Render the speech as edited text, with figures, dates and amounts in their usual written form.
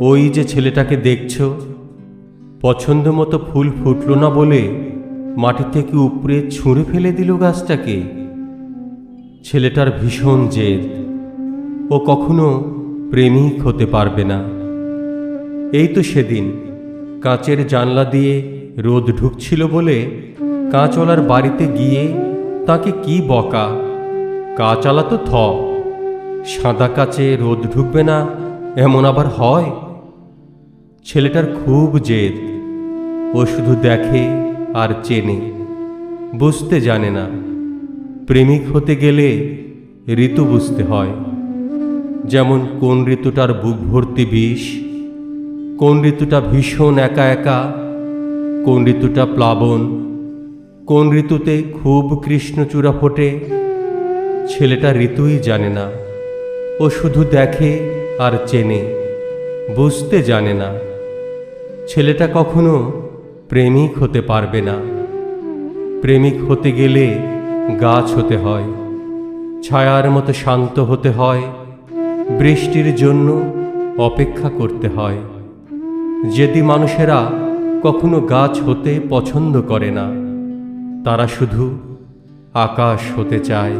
ওই যে ছেলেটাকে দেখছো, পছন্দ মতো ফুল ফুটলো না বলে মাটি থেকে উপড়ে ছুঁড়ে ফেলে দিল গাছটাকে। ছেলেটার ভীষণ জেদ, ও কখনো প্রেমিক হতে পারবে না। এই তো সেদিন কাঁচের জানলা দিয়ে রোদ ঢুকছিল বলে কাঁচওয়ালার বাড়িতে গিয়ে তাকে কি বকা। কাঁচওয়ালা তো সাদা কাচে রোদ ঢুকবে না এমন আবার হয়? ছেলেটার খুব জেদ, ও শুধু দেখে আর চেনে, বুঝতে জানে না। প্রেমিক হতে গেলে ঋতু বুঝতে হয়, যেমন কোন ঋতুটার বুক ভর্তি বিষ, কোন ঋতুটা ভীষণ একা একা, কোন ঋতুটা প্লাবন, কোন ঋতুতে খুব কৃষ্ণচূড়া ফোটে। ছেলেটা ঋতুই জানে না, ও শুধু দেখে আর চেনে, বুঝতে জানে না। ছেলেটা কখনো প্রেমিক হতে পারবে না। প্রেমিক হতে গেলে গাছ হতে হয়, ছায়ার মতো শান্ত হতে হয়, বৃষ্টির জন্য অপেক্ষা করতে হয়। যেদি মানুষেরা কখনো গাছ হতে পছন্দ করে না, তারা শুধু আকাশ হতে চায়।